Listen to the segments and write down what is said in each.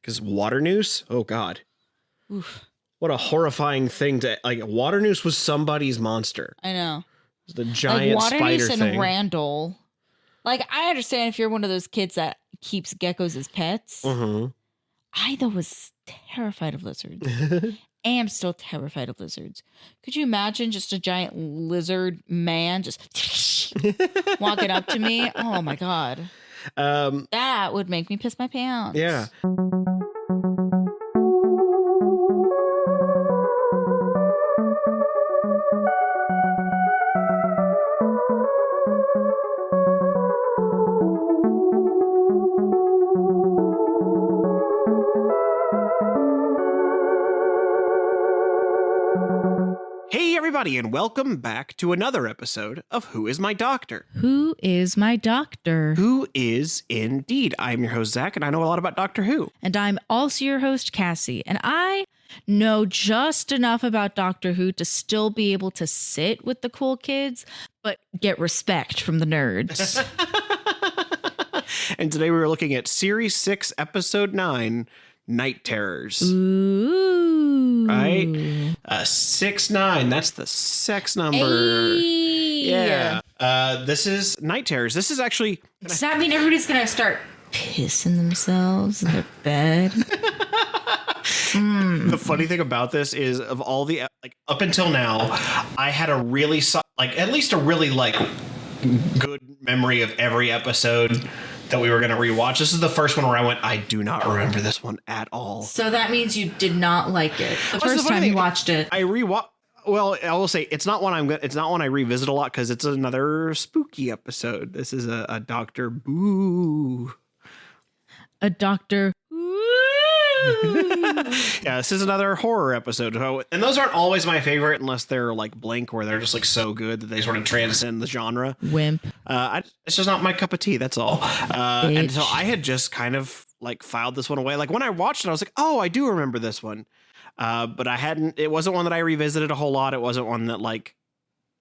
Because water noose? Oh, God. Oof. What a horrifying thing to... Like, water noose was somebody's monster. I know. It was the giant like spider and thing. Randall. Like, I understand if you're one of those kids that keeps geckos as pets. Mm-hmm. I, though, was terrified of lizards. Am still terrified of lizards. Could you imagine just a giant lizard man just walking up to me? Oh, my God. That would make me piss my pants. Yeah. Hey, everybody, and welcome back to another episode of Who Is My Doctor? Who is my doctor? Who is indeed. I'm your host, Zach, and I know a lot about Doctor Who. And I'm also your host, Cassie. And I know just enough about Doctor Who to still be able to sit with the cool kids, but get respect from the nerds. And today we were looking at Series 6, Episode 9, Night Terrors. Ooh. Right? 6-9. That's the sex number. Hey. Yeah. This is Night Terrors. This is actually... Does that mean everybody's going to start pissing themselves in their bed? The funny thing about this is, of all the... Like, up until now, I had a really... at least a really, good memory of every episode that we were going to rewatch. This is the first one where I went, I do not remember this one at all. So that means you did not like it the first time you watched it. I rewatched. Well, I will say it's not one it's not one I revisit a lot because it's another spooky episode. This is a Doctor Boo. A Doctor. Yeah, this is another horror episode. And those aren't always my favorite unless they're like Blink, where they're just like so good that they sort of transcend the genre. Wimp. It's just not my cup of tea. That's all. And so I had just kind of filed this one away. Like when I watched it, I was like, oh, I do remember this one. But it wasn't one that I revisited a whole lot. It wasn't one that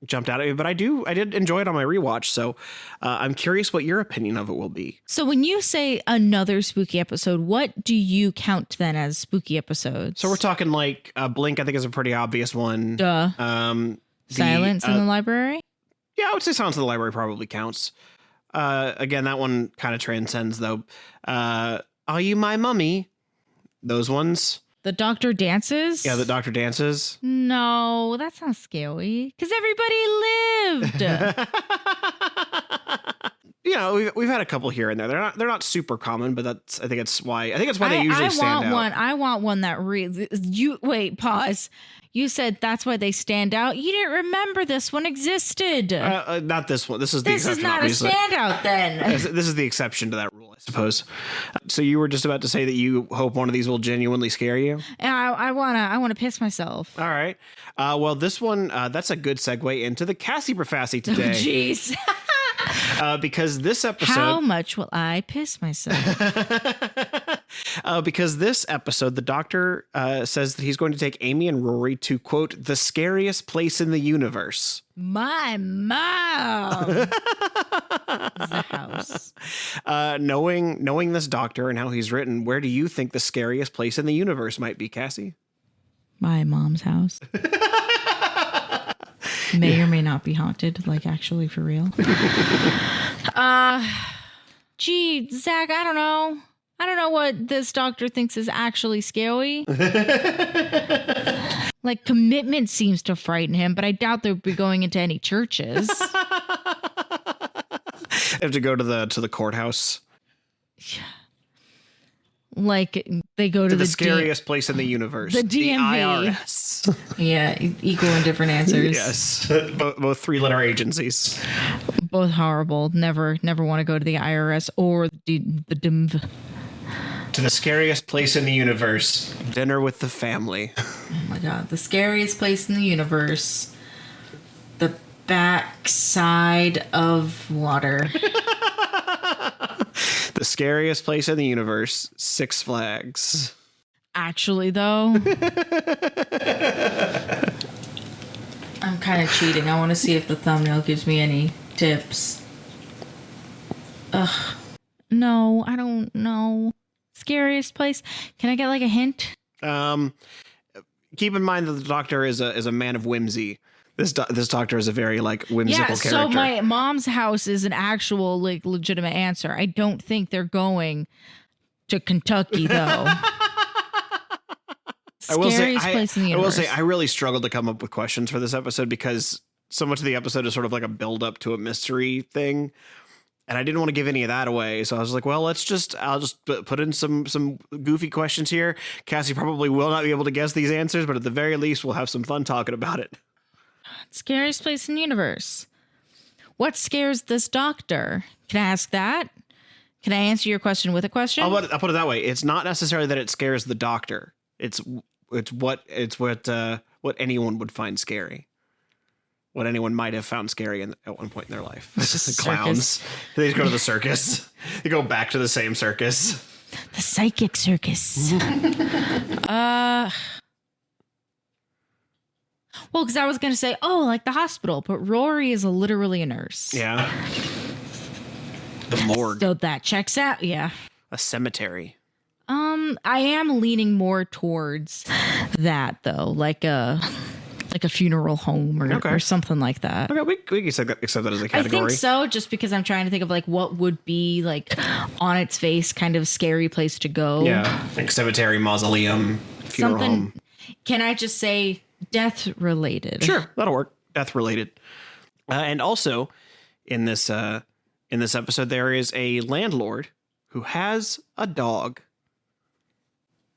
jumped out at me, but I did enjoy it on my rewatch. So I'm curious what your opinion of it will be. So when you say another spooky episode, what do you count then as spooky episodes? So we're talking Blink, I think is a pretty obvious one. Duh. Silence in the Library? Yeah, I would say Silence in the Library probably counts. Again, that one kind of transcends though. Are You My Mummy? Those ones. The Doctor Dances? Yeah, the Doctor Dances. No, that's not scary. Because everybody lived. You know, we've had a couple here and there. They're not super common, but I think it's why they usually stand out. I want one that wait, pause. You said that's why they stand out. You didn't remember this one existed. Not this one. This is the exception. This is not obviously. A standout then. This is the exception to that rule, I suppose. So you were just about to say that you hope one of these will genuinely scare you? I wanna piss myself. All right. Well, this one, that's a good segue into the Cassie Prefacie today. Oh, jeez. Because this episode... How much will I piss myself? Because this episode, the Doctor says that he's going to take Amy and Rory to, quote, the scariest place in the universe. My mom. The house. Knowing this Doctor and how he's written, where do you think the scariest place in the universe might be, Cassie? My mom's house. May or may not be haunted, actually for real. Gee, Zach, I don't know. I don't know what this Doctor thinks is actually scary. Commitment seems to frighten him, but I doubt they'll be going into any churches. They have to go to the courthouse. They go to the scariest place in the universe. The DMV. The IRS. Yeah, equal and different answers. Yes. Both 3-letter agencies. Both horrible. Never want to go to the IRS or the DMV. To the scariest place in the universe. Dinner with the family. Oh my God. The scariest place in the universe. The backside of water. The scariest place in the universe. Six Flags. Actually, though. I'm kind of cheating. I want to see if the thumbnail gives me any tips. Ugh. No, I don't know. Scariest place. Can I get like a hint? Keep in mind that the Doctor is a man of whimsy. This Doctor is a very like whimsical character. So my mom's house is an actual like legitimate answer. I don't think they're going to Kentucky though. Scariest place in the universe. I will say I really struggled to come up with questions for this episode because so much of the episode is sort of like a build up to a mystery thing. And I didn't want to give any of that away. So I was like, well, I'll just put in some goofy questions here. Cassie probably will not be able to guess these answers, but at the very least, we'll have some fun talking about it. Scariest place in the universe. What scares this Doctor? Can I ask that? Can I answer your question with a question? I'll put it that way. It's not necessarily that it scares the Doctor. It's what anyone would find scary. What anyone might have found scary at one point in their life. Clowns. They just go to the circus. They go back to the same circus. The psychic circus. Well, because I was going to say, like the hospital, but Rory is literally a nurse. Yeah. The morgue. So that checks out. Yeah. A cemetery. I am leaning more towards that though, like a funeral home or something like that. Okay, we can accept that as a category. I think so, just because I'm trying to think of like what would be like on its face kind of scary place to go. Yeah, like cemetery, mausoleum, funeral home. Can I just say death related? Sure, that'll work. Death related. And also in this episode, there is a landlord who has a dog.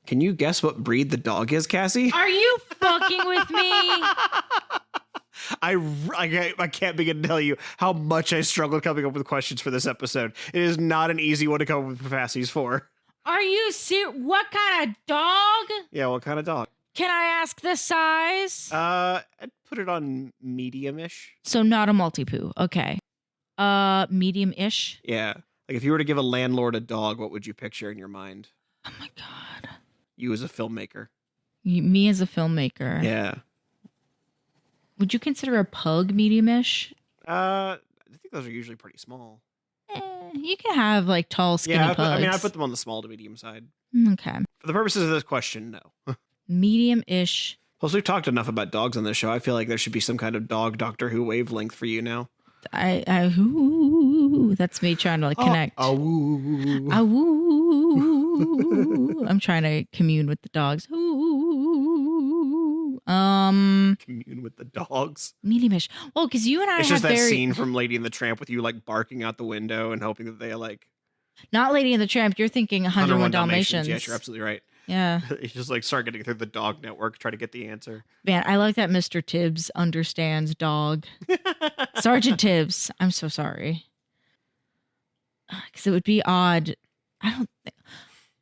Can you guess what breed the dog is, Cassie? Are you fucking with me? I can't begin to tell you how much I struggled coming up with questions for this episode. It is not an easy one to come up with capacities for. Are you serious? What kind of dog? Yeah, what kind of dog? Can I ask the size? I'd put it on medium-ish. So not a multi-poo. Okay. Medium-ish? Yeah. Like if you were to give a landlord a dog, what would you picture in your mind? Oh my God. You as a filmmaker. Me as a filmmaker. Yeah. Would you consider a pug medium-ish? I think those are usually pretty small. You can have like tall, skinny pugs. I put them on the small to medium side. Okay. For the purposes of this question, no. Medium-ish. Plus, we've talked enough about dogs on this show. I feel like there should be some kind of dog Doctor Who wavelength for you now. That's me trying to like connect. I'm trying to commune with the dogs. Commune with the dogs. Medium-ish. Well, because you and I it's have just that scene from Lady and the Tramp with you like barking out the window and hoping that they like. Not Lady and the Tramp. You're thinking 101 Dalmatians. Yes, you're absolutely right. Yeah. You just like start getting through the dog network, try to get the answer. Man, I like that Mr. Tibbs understands dog. Sergeant Tibbs. I'm so sorry. Because it would be odd.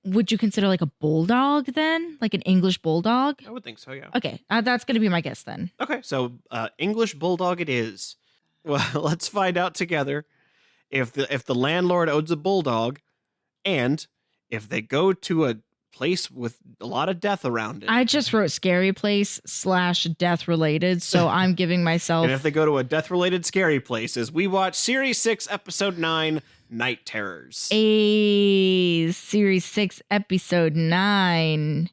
Would you consider like a bulldog then? Like an English bulldog? I would think so, yeah. Okay. That's going to be my guess then. Okay. So English bulldog it is. Well, let's find out together if the landlord owns a bulldog and if they go to a place with a lot of death around it. I just wrote scary place / death related, so I'm giving myself. And if they go to a death related scary place, as we watch Series 6, Episode 9, Night Terrors. Series 6, Episode 9,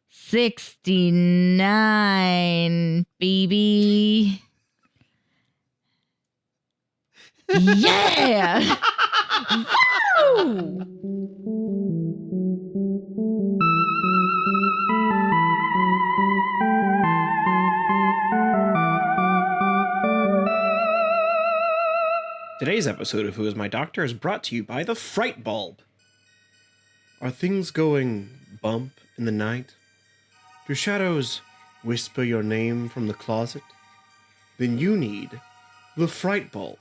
69, baby. Yeah! Woo! Today's episode of Who Is My Doctor is brought to you by the Fright Bulb. Are things going bump in the night? Do shadows whisper your name from the closet? Then you need the Fright Bulb,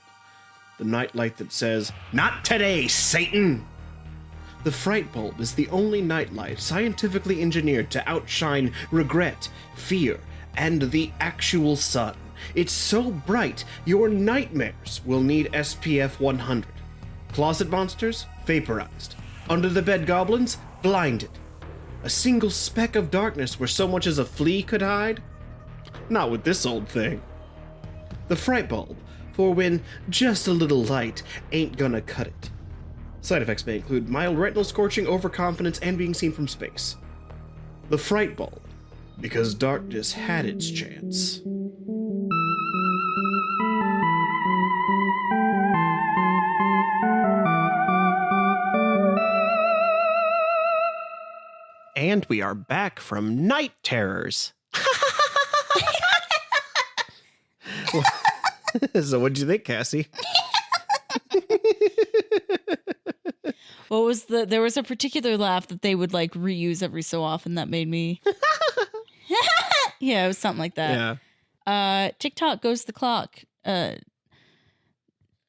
the nightlight that says, "Not today, Satan!" The Fright Bulb is the only nightlight scientifically engineered to outshine regret, fear, and the actual sun. It's so bright, your nightmares will need SPF 100. Closet monsters? Vaporized. Under the bed goblins? Blinded. A single speck of darkness where so much as a flea could hide? Not with this old thing. The Fright Bulb, for when just a little light ain't gonna cut it. Side effects may include mild retinal scorching, overconfidence, and being seen from space. The fright bulb, because darkness had its chance. And we are back from Night Terrors. So what'd you think, Cassie? What was there was a particular laugh that they would like reuse every so often that made me. Yeah, it was something like that. Yeah. TikTok goes the clock.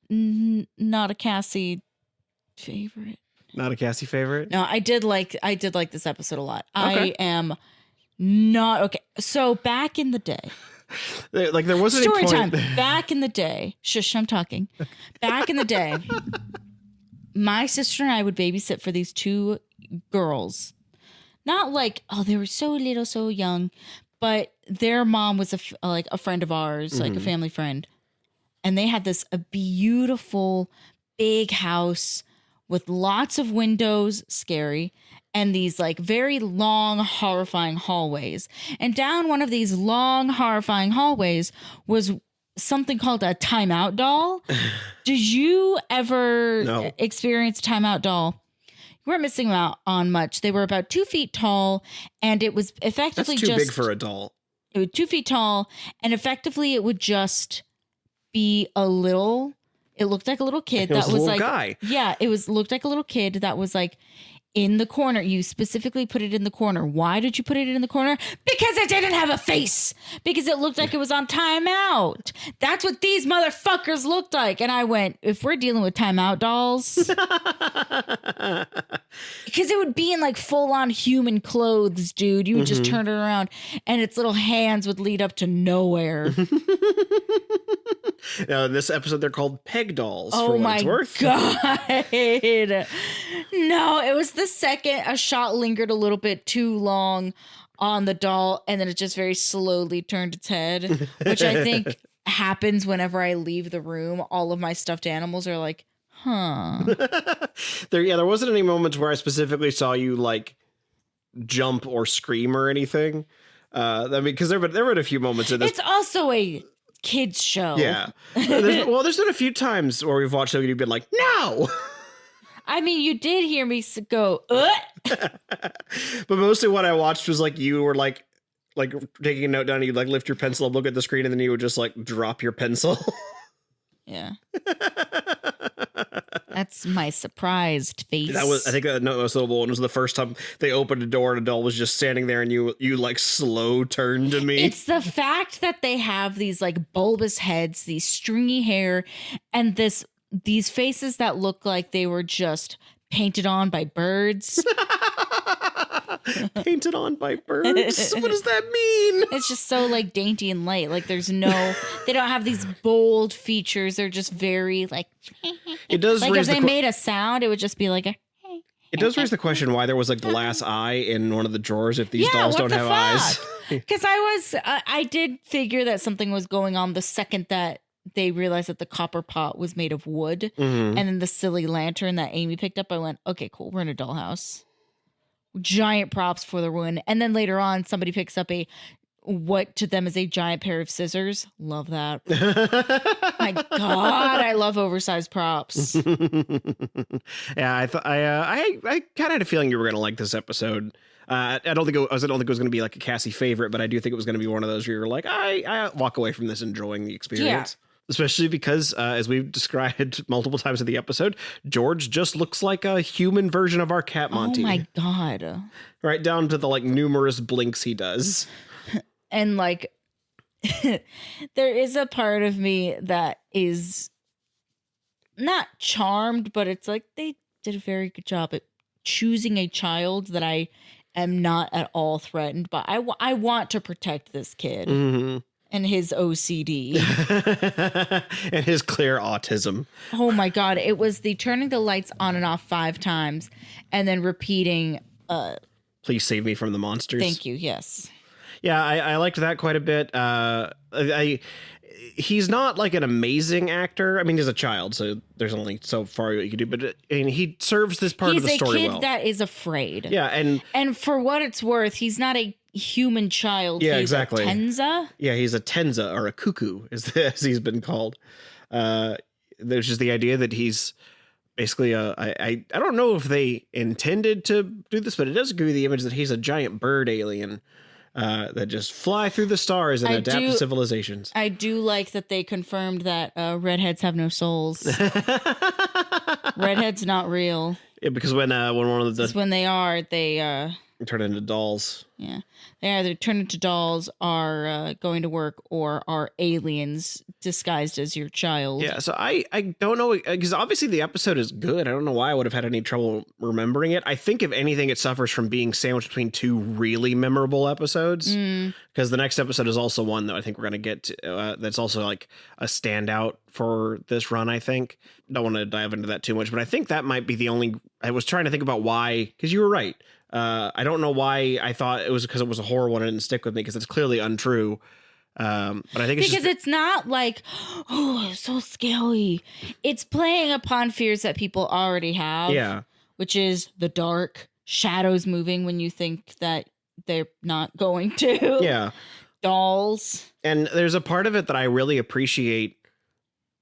Not a Cassie favorite. Not a Cassie favorite? No, I did like this episode a lot. Okay. I am not okay. So back in the day. Like there wasn't Story any time. point. Back in the day. Shush, I'm talking. Back in the day, my sister and I would babysit for these two girls. Not like, oh, they were so little, so young, but their mom was a friend of ours, like a family friend. And they had a beautiful big house with lots of windows, scary, and these like very long, horrifying hallways. And down one of these long, horrifying hallways was something called a timeout doll. Did you ever experience a timeout doll? You weren't missing out on much. They were about 2 feet tall, and it was effectively That's too big for a doll. It was 2 feet tall, and effectively it would just be a little. It looked like a little kid that was like, guy. Yeah, looked like a little kid that was like in the corner. You specifically put it in the corner. Why did you put it in the corner? Because it didn't have a face. Because it looked like it was on timeout. That's what these motherfuckers looked like. And I went, if we're dealing with timeout dolls, because it would be in like full on human clothes, dude. You would just turn it around and its little hands would lead up to nowhere. Now, in this episode, they're called peg dolls. Oh for my what it's worth. God. No, it was the second a shot lingered a little bit too long on the doll, and then it just very slowly turned its head, which I think happens whenever I leave the room. All of my stuffed animals are like, huh. There wasn't any moments where I specifically saw you like jump or scream or anything. I mean, because there were a few moments in this. It's also a kids show. Yeah. There's been a few times where we've watched it and you've been like, no. I mean, you did hear me go, But mostly what I watched was like you were like taking a note down and you'd like lift your pencil up, look at the screen, and then you would just like drop your pencil. Yeah. That's my surprised face. I think that noticeable one was the first time they opened a door and a doll was just standing there and you like slow turned to me. It's the fact that they have these like bulbous heads, these stringy hair, and these faces that look like they were just painted on by birds. Painted on by birds? What does that mean? It's just so like dainty and light. Like they don't have these bold features. They're just very like, it does like if they made a sound, it would just be like a. It does raise the question why there was a glass eye in one of the drawers if these dolls don't have eyes. Because I did figure that something was going on the second that they realized that the copper pot was made of wood. And then the silly lantern that Amy picked up, I went, okay, cool. We're in a dollhouse. Giant props for the win. And then later on, somebody picks up what to them is a giant pair of scissors. Love that. My God, I love oversized props. Yeah, I kind of had a feeling you were going to like this episode. I don't think it was going to be like a Cassie favorite, but I do think it was going to be one of those where you're like, I walk away from this enjoying the experience. Yeah. Especially because, as we've described multiple times in the episode, George just looks like a human version of our cat Monty. Oh my God. Right down to the like numerous blinks he does. And like, there is a part of me that is not charmed, but it's like they did a very good job at choosing a child that I am not at all threatened by. I want to protect this kid. Mm-hmm. And his OCD. And his clear autism. Oh my God. It was the turning the lights on and off 5 times and then repeating. Please save me from the monsters. Thank you. Yes. Yeah, I liked that quite a bit. he's not like an amazing actor. I mean, he's a child, so there's only so far you can do. But he serves this part of the story well. He's a kid that is afraid. Yeah, and for what it's worth, he's not a human child. Yeah, he's exactly. A Tenza. Yeah, he's a Tenza or a cuckoo, as he's been called. There's just the idea that he's basically I don't know if they intended to do this, but it does give you the image that he's a giant bird alien. That just fly through the stars and adapt to civilizations. I do like that they confirmed that redheads have no souls. Redheads not real. Yeah, because when one of the when they are, they turn into dolls. Yeah, they either turn into dolls, are going to work, or are aliens disguised as your child. Yeah, so I don't know, because obviously the episode is good. I don't know why I would have had any trouble remembering it. I think if anything, it suffers from being sandwiched between two really memorable episodes. Because the next episode is also one that I think we're going to get to, that's also like a standout for this run, I think. Don't want to dive into that too much, but I think that might be the only... I was trying to think about why, because you were right. I don't know why I thought it was because it was a horror one and it didn't stick with me, because it's clearly untrue. But I think it's because it's not like, oh, it's so scary. It's playing upon fears that people already have. Yeah. Which is the dark, shadows moving when you think that they're not going to. Yeah. Dolls. And there's a part of it that I really appreciate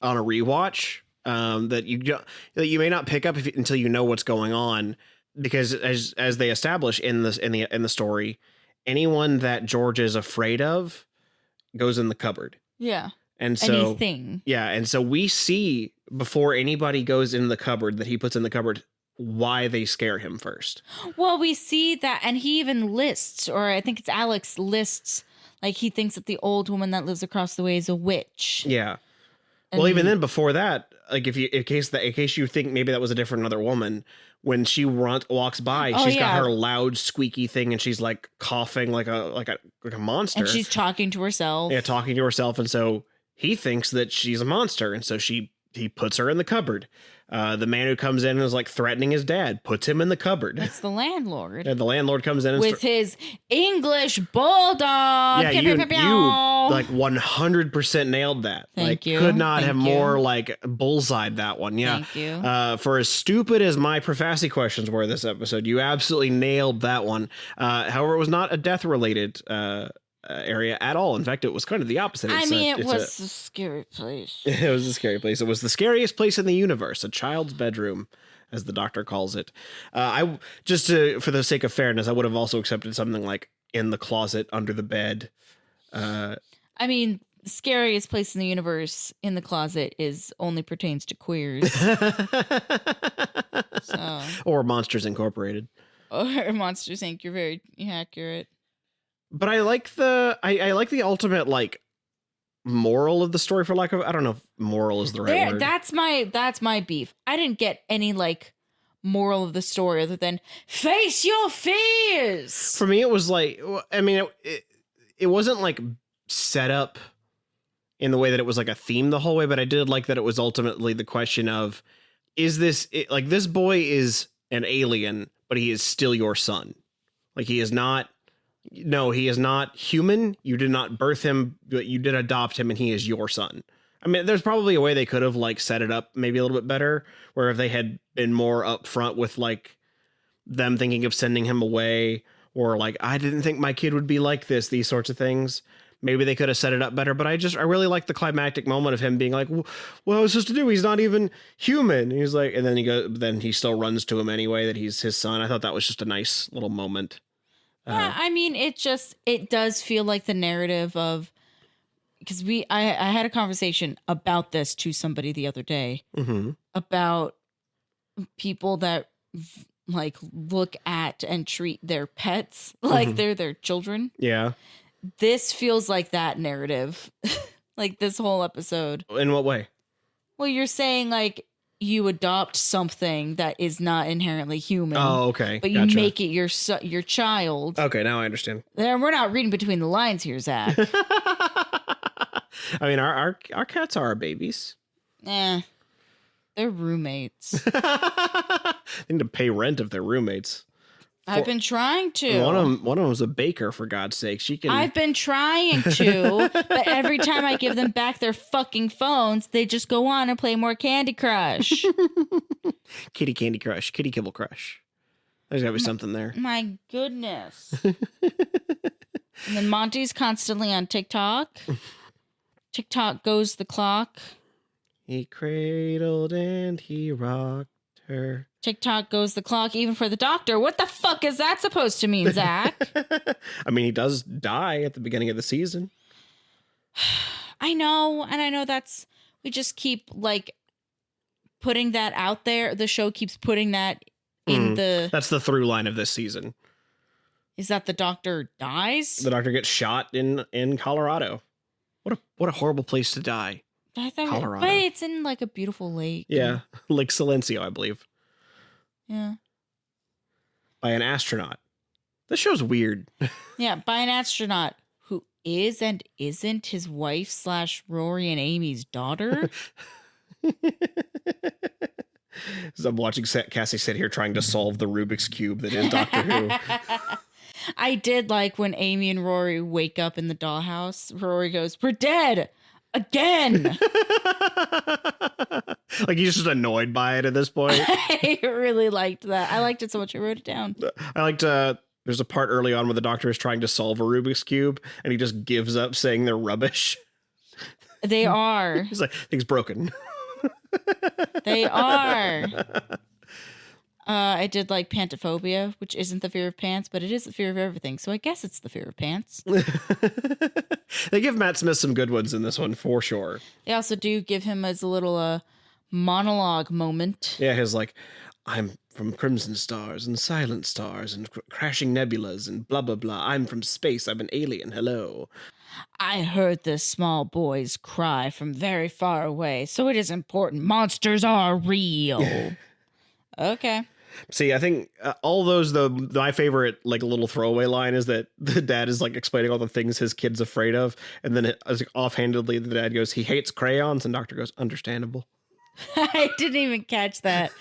on a rewatch, that you may not pick up until you know what's going on. Because as they establish in the story, anyone that George is afraid of goes in the cupboard. Yeah. And so anything. Yeah, and so we see before anybody goes in the cupboard that he puts in the cupboard why they scare him first. Well, we see that, and he even lists, or I think it's Alex lists, like he thinks that the old woman that lives across the way is a witch. Yeah. Well, even then, before that, like in case you think maybe that was a different other woman, when she walks by, she's got her loud squeaky thing, and she's like coughing like a monster, and she's talking to herself. Yeah, talking to herself, and so he thinks that she's a monster, and so he puts her in the cupboard. The man who comes in and is like threatening his dad puts him in the cupboard. It's the landlord. And the landlord comes in with his English bulldog. Yeah, you like 100% nailed that. Thank you. Could not have more like bullseyed that one. Yeah. Thank you. For as stupid as my Profassi questions were this episode, you absolutely nailed that one. However, it was not a death related area at all. In fact, it was kind of the opposite. It was a scary place. It was a scary place. It was the scariest place in the universe, a child's bedroom, as the doctor calls it. For the sake of fairness, I would have also accepted something like in the closet, under the bed. The scariest place in the universe in the closet only pertains to queers. Or Monsters Incorporated. Or Monsters Inc. You're very accurate. But I like I like the ultimate like moral of the story, for lack of, I don't know if moral is the right word. That's my beef. I didn't get any like moral of the story other than face your fears. For me, it was like, I mean, it wasn't like set up in the way that it was like a theme the whole way, but I did like that it was ultimately the question of, is this like, this boy is an alien, but he is still your son. Like he is not human. You did not birth him, but you did adopt him, and he is your son. I mean, there's probably a way they could have like set it up maybe a little bit better, where if they had been more upfront with like them thinking of sending him away, or like, I didn't think my kid would be like this, these sorts of things. Maybe they could have set it up better, but I really like the climactic moment of him being like, what was I supposed to do? He's not even human. And he's like, and then he still runs to him anyway, that he's his son. I thought that was just a nice little moment. Yeah, I mean, it does feel like the narrative of, because I had a conversation about this to somebody the other day, about people that like look at and treat their pets like they're their children. Yeah. This feels like that narrative, like this whole episode. In what way? Well, you're saying like, you adopt something that is not inherently human. Oh, okay. But you make it your child. Okay, now I understand. We're not reading between the lines here, Zach. I mean, our cats are our babies. They're roommates. They need to pay rent if they're roommates. I've been trying to. One of them was a baker, for God's sake. She can. I've been trying to, but every time I give them back their fucking phones, they just go on and play more Candy Crush. Kitty Candy Crush, Kitty Kibble Crush. There's got to be something there. My goodness. And then Monty's constantly on TikTok. TikTok goes the clock. He cradled and he rocked her. TikTok goes the clock even for the doctor. What the fuck is that supposed to mean, Zach? I mean, he does die at the beginning of the season. I know. And I know we just keep like putting that out there. The show keeps putting that in That's the through line of this season. Is that the doctor dies? The doctor gets shot in Colorado. What a horrible place to die. Colorado. But it's in like a beautiful lake. Yeah. Lake Silencio, I believe. Yeah. By an astronaut. This show's weird. Yeah, by an astronaut who is and isn't his wife / Rory and Amy's daughter. As I'm watching Cassie sit here trying to solve the Rubik's Cube that is Doctor Who. I did like when Amy and Rory wake up in the dollhouse. Rory goes, "We're dead again." Like he's just annoyed by it at this point. I really liked that. I liked it so much I wrote it down. I liked there's a part early on where the doctor is trying to solve a Rubik's Cube and he just gives up saying they're rubbish. They are. He's like, things broken. They are. I did like pantophobia, which isn't the fear of pants, but it is the fear of everything. So I guess it's the fear of pants. They give Matt Smith some good ones in this one, for sure. They also do give him as a little monologue moment. Yeah, his like, I'm from Crimson Stars and Silent Stars and crashing nebulas and blah, blah, blah. I'm from space. I'm an alien. Hello. I heard the small boys cry from very far away, so it is important. Monsters are real. Okay. See, I think all those, though, my favorite like little throwaway line is that the dad is like explaining all the things his kid's afraid of. And then offhandedly, the dad goes, he hates crayons. And doctor goes, understandable. I didn't even catch that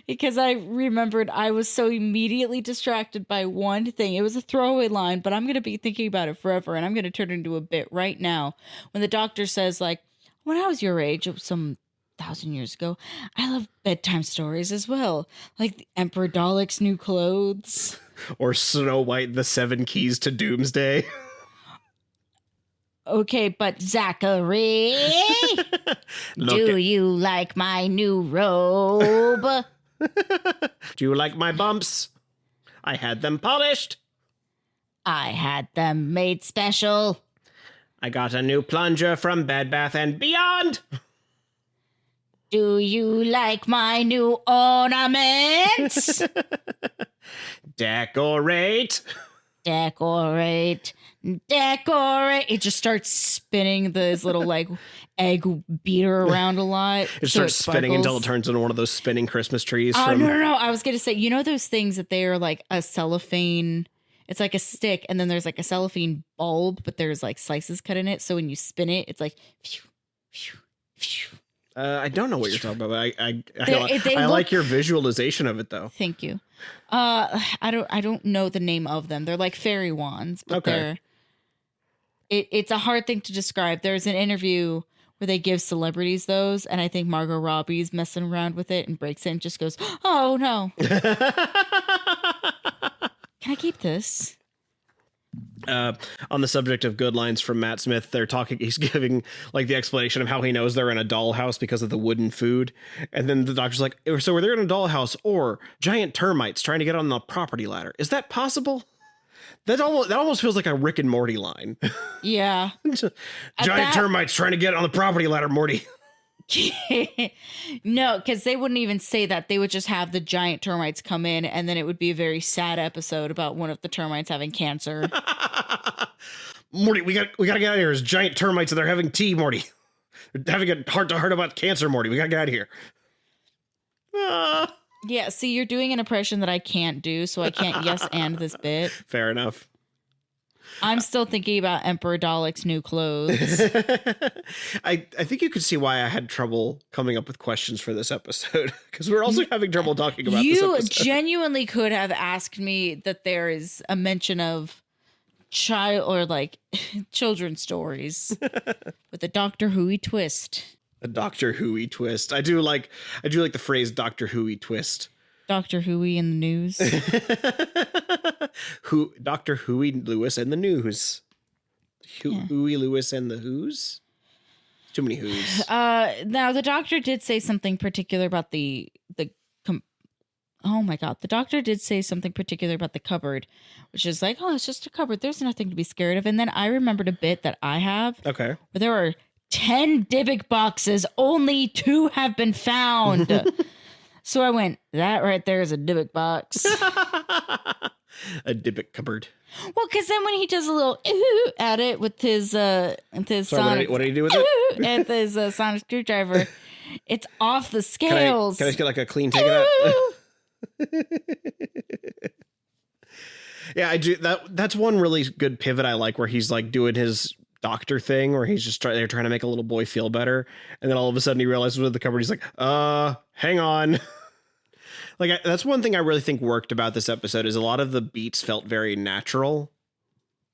because I remembered I was so immediately distracted by one thing. It was a throwaway line, but I'm going to be thinking about it forever. And I'm going to turn it into a bit right now. When the doctor says, like, when I was your age, it was some 1,000 years ago, I love bedtime stories as well. Like the Emperor Dalek's New Clothes. Or Snow White, the 7 Keys to Doomsday. Okay, but Zachary, do you like my new robe? Do you like my bumps? I had them polished. I had them made special. I got a new plunger from Bed Bath & Beyond. Do you like my new ornaments? Decorate. Decorate. Decorate. It just starts spinning this little like egg beater around a lot. It starts spinning until it turns into one of those spinning Christmas trees. Oh, no. I was going to say, you know those things that they are like a cellophane, it's like a stick and then there's like a cellophane bulb, but there's like slices cut in it. So when you spin it, it's like, phew, phew, phew. I don't know what you're talking about. I like your visualization of it, though. Thank you. I don't know the name of them. They're like fairy wands, but okay. It's a hard thing to describe. There's an interview where they give celebrities those, and I think Margot Robbie's messing around with it and breaks it and just goes, "Oh no, can I keep this?" On the subject of good lines from Matt Smith, he's giving like the explanation of how he knows they're in a dollhouse because of the wooden food. And then the doctor's like, so are they in a dollhouse or giant termites trying to get on the property ladder? Is that possible? That almost feels like a Rick and Morty line. Yeah. Giant termites trying to get on the property ladder, Morty. No, because they wouldn't even say that. They would just have the giant termites come in, and then it would be a very sad episode about one of the termites having cancer. Morty, we got to get out of here. There's giant termites and they're having tea, Morty. They're having a heart-to-heart about cancer, Morty. We got to get out of here. Yeah, see, you're doing an impression that I can't do, so I can't yes and this bit. Fair enough. I'm still thinking about Emperor Dalek's new clothes. I think you could see why I had trouble coming up with questions for this episode, because we're also having trouble talking about this You episode. genuinely could have asked me that there is a mention of child or like children's stories with a Doctor Who-y twist. A Doctor Who-y twist. I do like the phrase Doctor Who-y twist. Doctor Who-y in the news. Doctor Huey Lewis and the news. Huey Lewis and the Who's? Too many Who's. Now the doctor did say something particular about the oh my god, the doctor did say something particular about the cupboard, which is like, oh, it's just a cupboard. There's nothing to be scared of. And then I remembered a bit that I have. Okay. Where there are 10 Dybbuk boxes, only 2 have been found. So I went, that right there is a Dybbuk box. A Dybbuk cupboard. Well, because then when he does a little at it with his Sorry, sonic, what did he do with it? at his sonic screwdriver, it's off the scales. Can I just get like a clean take of that? Yeah, I do. That's one really good pivot I like, where he's like doing his doctor thing, where he's just they're trying to make a little boy feel better, and then all of a sudden he realizes with the cupboard, he's like, hang on. Like, that's one thing I really think worked about this episode, is a lot of the beats felt very natural.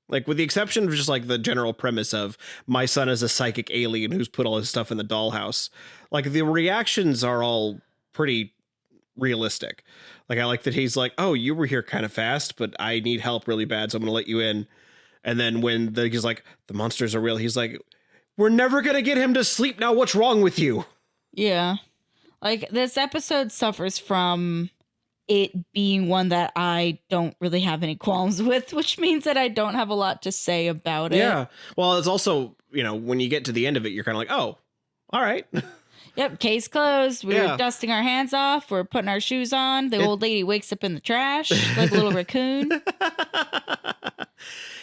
Like, with the exception of just like the general premise of my son is a psychic alien who's put all his stuff in the dollhouse. Like, the reactions are all pretty realistic. Like, I like that he's like, oh, you were here kind of fast, but I need help really bad, so I'm going to let you in. And then when he's like, the monsters are real, he's like, we're never going to get him to sleep now. What's wrong with you? Yeah. Like, this episode suffers from it being one that I don't really have any qualms with, which means that I don't have a lot to say about it. Yeah. Well, it's also, when you get to the end of it, you're kind of like, oh, all right. Yep, case closed. We're dusting our hands off. We're putting our shoes on. The old lady wakes up in the trash like a little raccoon.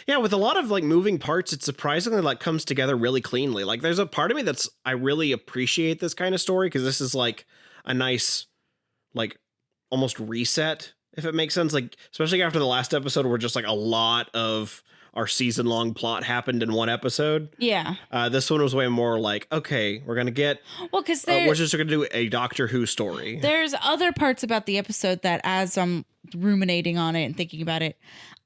Yeah, with a lot of like moving parts, it surprisingly like comes together really cleanly. Like, there's a part of me I really appreciate this kind of story, because this is like a nice, like, almost reset, if it makes sense. Like, especially after the last episode, where just like a lot of our season-long plot happened in one episode. Yeah. This one was way more like, okay, we're gonna get. Well, because we're just gonna do a Doctor Who story. There's other parts about the episode that, as I'm ruminating on it and thinking about it,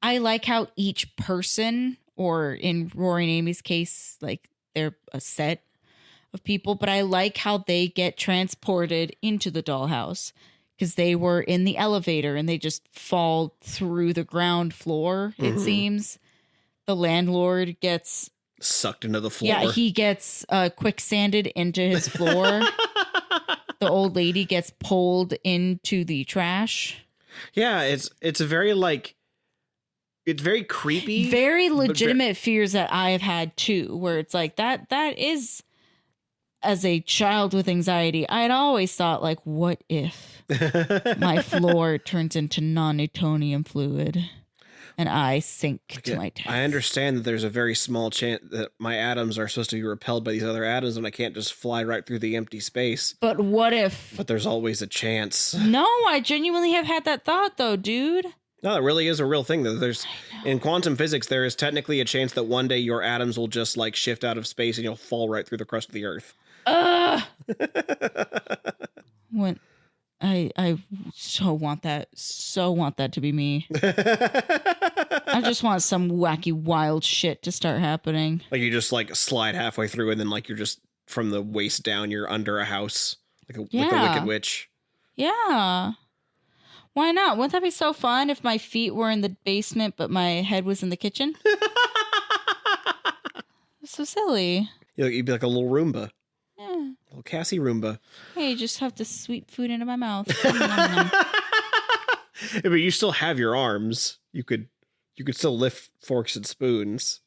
I like how each person, or in Rory and Amy's case, like, they're a set of people, but I like how they get transported into the dollhouse, because they were in the elevator and they just fall through the ground floor. It seems the landlord gets sucked into the floor. Yeah, he gets quicksanded into his floor. The old lady gets pulled into the trash. Yeah, it's a very like. It's very creepy. Very legitimate fears that I have had too, where it's like that is, as a child with anxiety, I had always thought, like, what if my floor turns into non-Newtonian fluid and I sink to my death? I understand that there's a very small chance that my atoms are supposed to be repelled by these other atoms and I can't just fly right through the empty space. But what if? But there's always a chance. No, I genuinely have had that thought though, dude. No, it really is a real thing. There's in quantum physics, there is technically a chance that one day your atoms will just like shift out of space and you'll fall right through the crust of the earth. When I so want that to be me. I just want some wacky wild shit to start happening. Like, you just like slide halfway through and then like you're just from the waist down, you're under a house like a Wicked Witch. Yeah. Why not? Wouldn't that be so fun if my feet were in the basement but my head was in the kitchen? So silly. You'd be like a little Roomba. Yeah. Little Cassie Roomba. Hey, you just have to sweep food into my mouth. Yeah, but you still have your arms. You could still lift forks and spoons.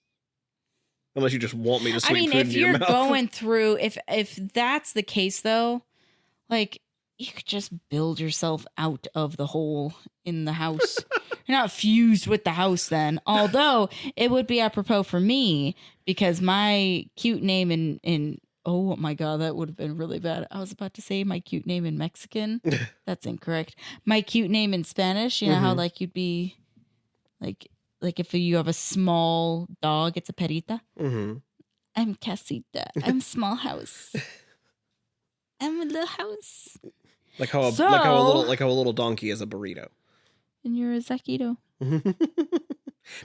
Unless you just want me to sweep food into your mouth. If you're going through, if that's the case though, like, you could just build yourself out of the hole in the house. You're not fused with the house then. Although it would be apropos for me, because my cute name in oh my God, that would have been really bad. I was about to say my cute name in Mexican. That's incorrect. My cute name in Spanish, you know how like you'd be like like if you have a small dog, it's a perita. Mm-hmm. I'm casita. I'm small house. I'm a little house. Like how a little donkey is a burrito. And you're a zaquito.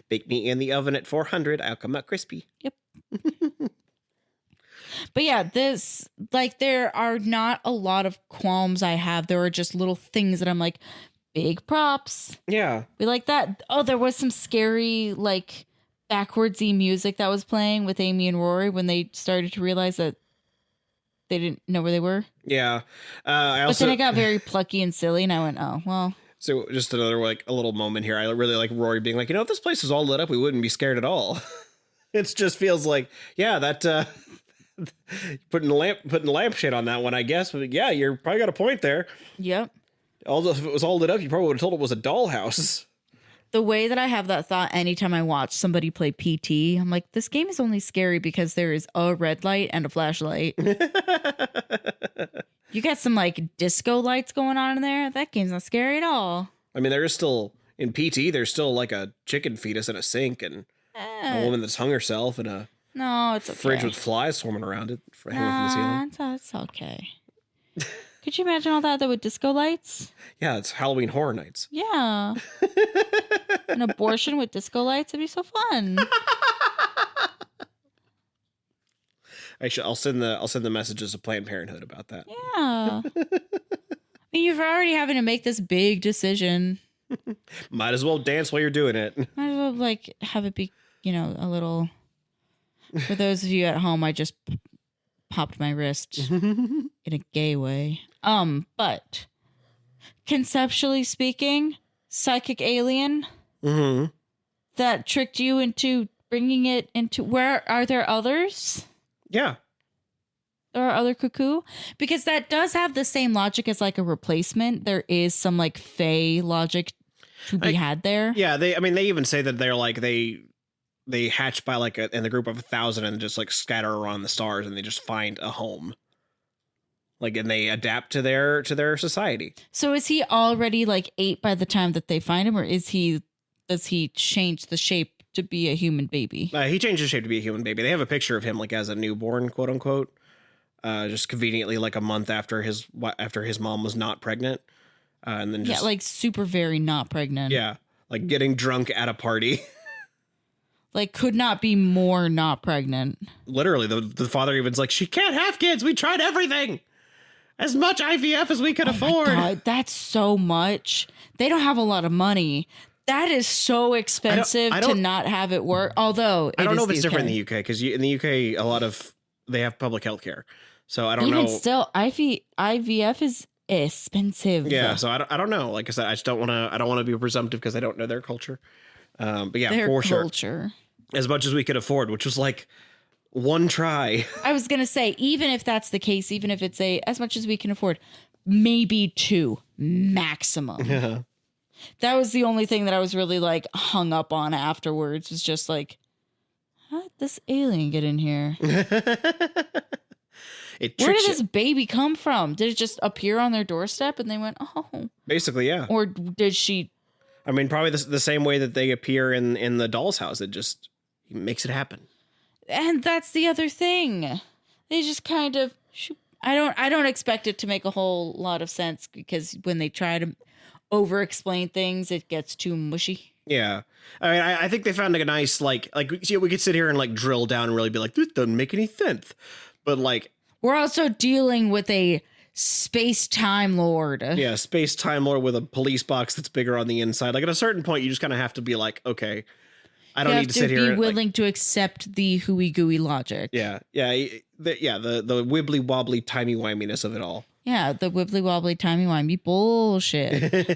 Bake me in the oven at 400. I'll come out crispy. Yep. But yeah, this, like, there are not a lot of qualms I have. There are just little things that I'm like, big props. Yeah. We like that. Oh, there was some scary, like, backwardsy music that was playing with Amy and Rory when they started to realize that they didn't know where they were. Yeah. But then it got very plucky and silly, and I went, oh, well. So just another, like, a little moment here. I really like Rory being like, if this place was all lit up, we wouldn't be scared at all. It just feels like, yeah, that putting lampshade on that one, I guess. But yeah, you're probably got a point there. Yep. Although if it was all lit up, you probably would have told it was a dollhouse. The way that I have that thought anytime I watch somebody play PT, I'm like, this game is only scary because there is a red light and a flashlight. You got some like disco lights going on in there. That game's not scary at all. I mean, there is still, in PT, there's still like a chicken fetus in a sink and a woman that's hung herself in a fridge with flies swarming around it. It's okay. Could you imagine all that though with disco lights? Yeah, it's Halloween Horror Nights. Yeah. An abortion with disco lights would be so fun. Actually, I'll send the messages to Planned Parenthood about that. Yeah. I mean, you're already having to make this big decision. Might as well dance while you're doing it. Might as well like have it be, a little. For those of you at home, I just popped my wrist in a gay way. But conceptually speaking, psychic alien that tricked you into bringing it into. Where are there others? Yeah. There are other cuckoo, because that does have the same logic as like a replacement. There is some like fae logic to be had there. Yeah, they even say that they're like they hatch by like in the group of 1,000 and just like scatter around the stars and they just find a home. Like, and they adapt to their society. So is he already like 8 by the time that they find him, or does he change the shape to be a human baby? He changed his shape to be a human baby. They have a picture of him like as a newborn, quote unquote. Just conveniently like a month after his mom was not pregnant. And then just like super very not pregnant. Yeah. Like getting drunk at a party. Like could not be more not pregnant. Literally, the father even's like, she can't have kids. We tried everything. As much IVF as we could afford. My God, that's so much. They don't have a lot of money. That is so expensive to not have it work. Although I don't know if it's different in the UK, because in the UK they have public health care. So I don't know. Even still, IVF is expensive. Yeah, so I don't know. Like I said, I don't want to be presumptive because I don't know their culture. But yeah, their for culture. Sure. As much as we could afford, which was like one try. I was gonna say, even if that's the case, even if it's as much as we can afford, maybe 2 maximum. Yeah. That was the only thing that I was really like hung up on afterwards. Was just like, how did this alien get in here? Where did this baby come from? Did it just appear on their doorstep and they went, oh? Basically, yeah. Or did she? I mean, probably the same way that they appear in the doll's house. It just makes it happen. And that's the other thing. They just kind of. I don't expect it to make a whole lot of sense, because when they try to over-explain things, it gets too mushy. Yeah. I mean, I think they found like a nice, like we could sit here and like drill down and really be like, this doesn't make any sense. But like, we're also dealing with a space-time lord. Yeah, space-time lord with a police box that's bigger on the inside. Like at a certain point, you just kind of have to be like, okay, I don't need to sit here. You have to be willing to accept the hooey-gooey logic. Yeah. The wibbly wobbly timey wiminess of it all. Yeah, the wibbly wobbly timey wimey bullshit.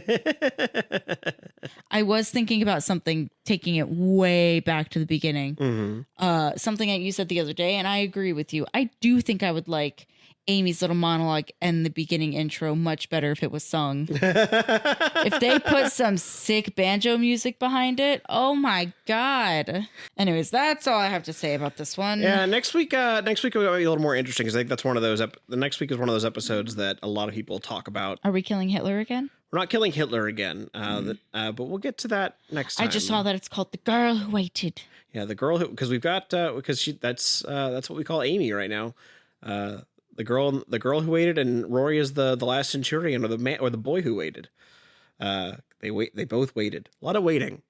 I was thinking about something, taking it way back to the beginning. Mm-hmm. Something that you said the other day, and I agree with you. I do think I would like Amy's little monologue and the beginning intro much better if it was sung. If they put some sick banjo music behind it, oh my God. Anyways, that's all I have to say about this one. Yeah, next week we're going to be a little more interesting because I think that's one of those. The next week is one of those episodes that a lot of people talk about. Are we killing Hitler again? We're not killing Hitler again, but we'll get to that next time. I just saw that it's called The Girl Who Waited. Yeah, the girl who, because we've got that's what we call Amy right now. The girl who waited, and Rory is the last centurion, or the boy who waited. They both waited. A lot of waiting.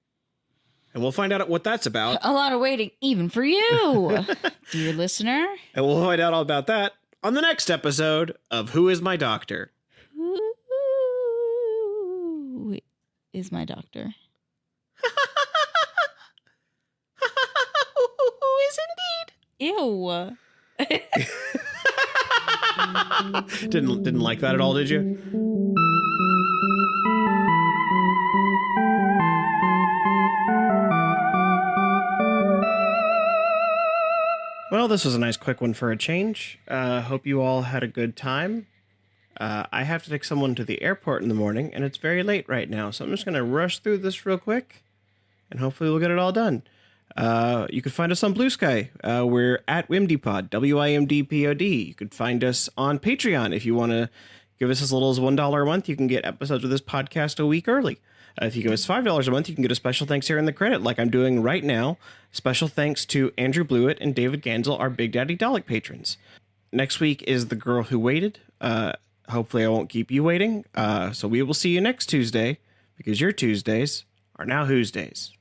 And we'll find out what that's about. A lot of waiting, even for you, dear listener. And we'll find out all about that on the next episode of Who Is My Doctor? Who is my doctor? Who is indeed? Ew. Didn't like that at all, did you? Well, this was a nice quick one for a change. Hope you all had a good time. I have to take someone to the airport in the morning, and it's very late right now, so I'm just going to rush through this real quick, and hopefully we'll get it all done. You can find us on Blue Sky. We're at WimDpod, WIMDPOD. You could find us on Patreon. If you want to give us as little as $1 a month, you can get episodes of this podcast a week early. If you give us $5 a month, you can get a special thanks here in the credit, like I'm doing right now. Special thanks to Andrew Blewett and David Gansel, our Big Daddy Dalek patrons. Next week is The Girl Who Waited. Hopefully I won't keep you waiting. So we will see you next Tuesday, because your Tuesdays are now Who's Days.